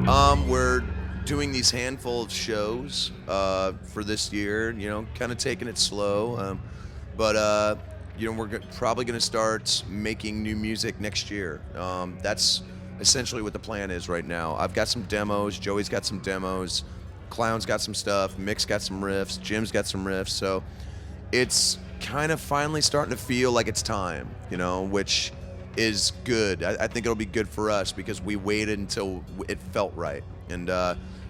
We're doing these handful of shows for this year. Kind of taking it slow, but we're probably going to start making new music next year. That's essentially what the plan is right now. I've got some demos. Joey's got some demos. Clown's got some stuff. Mick's got some riffs. Jim's got some riffs. So it's kind of finally starting to feel like it's time, which is good. I think it'll be good for us because we waited until it felt right. And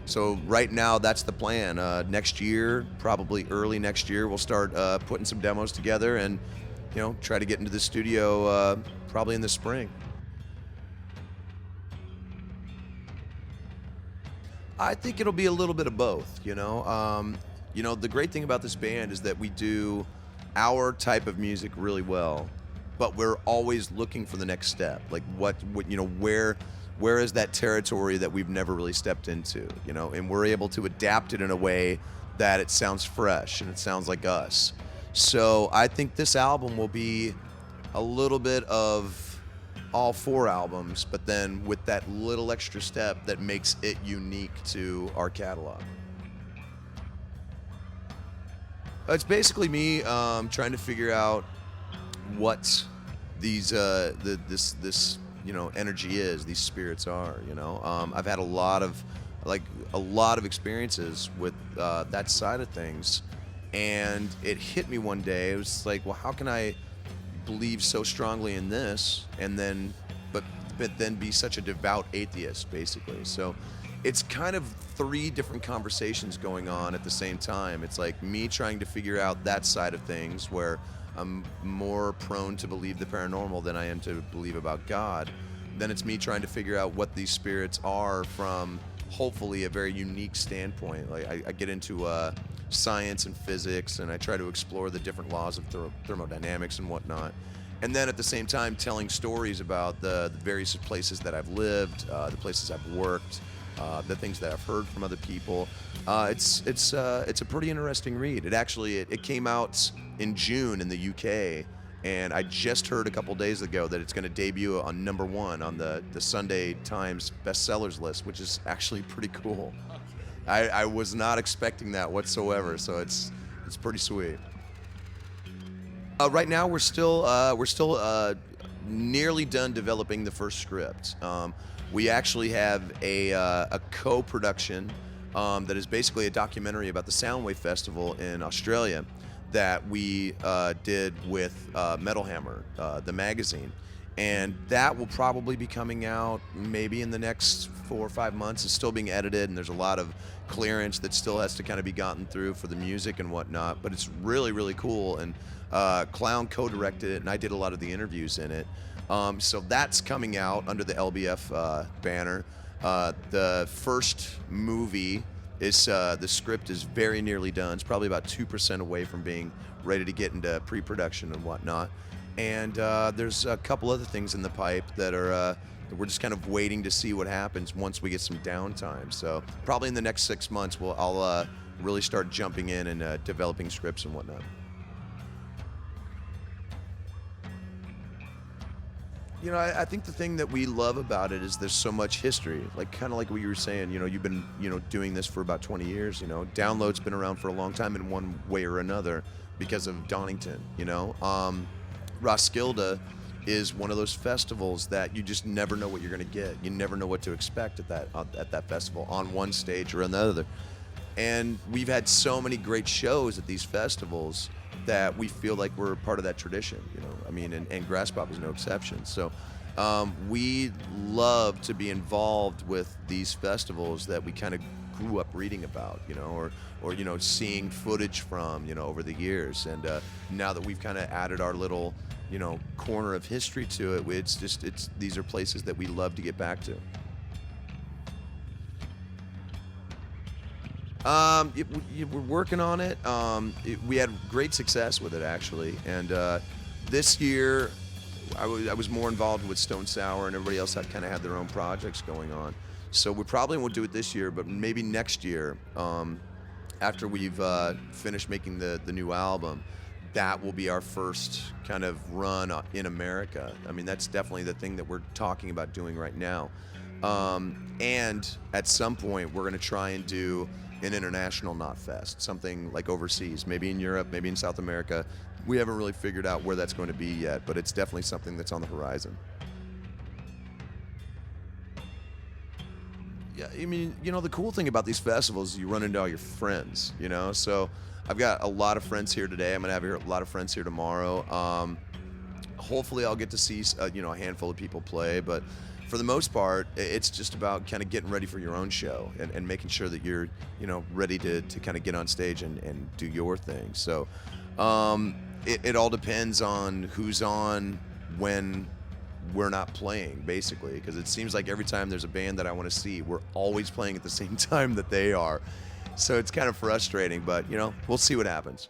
so right now, that's the plan. Next year, probably early next year, we'll start putting some demos together and, try to get into the studio probably in the spring. I think it'll be a little bit of both, the great thing about this band is that we do our type of music really well, but we're always looking for the next step. Like where is that territory that we've never really stepped into, and we're able to adapt it in a way that it sounds fresh and it sounds like us. So I think this album will be a little bit of all four albums, but then with that little extra step that makes it unique to our catalog. It's basically me trying to figure out what these this energy is, these spirits are. I've had a lot of experiences with that side of things, and it hit me one day. It was like, well, how can I believe so strongly in this and then but then be such a devout atheist, basically? So it's kind of three different conversations going on at the same time. It's like me trying to figure out that side of things where I'm more prone to believe the paranormal than I am to believe about God. Then it's me trying to figure out what these spirits are from hopefully a very unique standpoint. Like I get into science and physics, and I try to explore the different laws of thermodynamics and whatnot. And then at the same time telling stories about the various places that I've lived, the places I've worked, the things that I've heard from other people. It's a pretty interesting read. It came out in June in the UK, and I just heard a couple days ago that it's going to debut on #1 on the Sunday Times bestsellers list, which is actually pretty cool. I was not expecting that whatsoever, so it's pretty sweet. Right now we're still nearly done developing the first script. We actually have a co-production that is basically a documentary about the Soundwave Festival in Australia that we did with Metal Hammer, the magazine. And that will probably be coming out maybe in the next 4 or 5 months. It's still being edited, and there's a lot of clearance that still has to kind of be gotten through for the music and whatnot. But it's really, really cool. And Clown co-directed it, and I did a lot of the interviews in it. So that's coming out under the LBF banner. The first movie is the script is very nearly done. It's probably about 2% away from being ready to get into pre-production and whatnot. And there's a couple other things in the pipe that are we're just kind of waiting to see what happens once we get some downtime. So probably in the next 6 months, I'll really start jumping in and developing scripts and whatnot. I think the thing that we love about it is there's so much history. Like kind of like what you were saying, you've been, doing this for about 20 years, Download's been around for a long time in one way or another because of Donington, Roskilde is one of those festivals that you just never know what you're going to get. You never know what to expect at that festival on one stage or another. And we've had so many great shows at these festivals that we feel like we're part of that tradition, and Graspop is no exception. So we love to be involved with these festivals that we kind of grew up reading about, or seeing footage from, over the years. And now that we've kind of added our little, corner of history to it, these are places that we love to get back to. We're working on it. We had great success with it, actually. And this year, I was more involved with Stone Sour, and everybody else had their own projects going on. So we probably won't do it this year, but maybe next year, after we've finished making the new album, that will be our first kind of run in America. That's definitely the thing that we're talking about doing right now. And at some point, we're going to try and do an international Knot Fest, something like overseas, maybe in Europe, maybe in South America. We haven't really figured out where that's going to be yet, but it's definitely something that's on the horizon. Yeah, I mean, the cool thing about these festivals is you run into all your friends, So I've got a lot of friends here today. I'm going to have a lot of friends here tomorrow. Hopefully I'll get to see, a handful of people play, but for the most part, it's just about kind of getting ready for your own show and making sure that you're, ready to kind of get on stage and do your thing. So it all depends on who's on when we're not playing, basically, because it seems like every time there's a band that I want to see, we're always playing at the same time that they are. So it's kind of frustrating, but, we'll see what happens.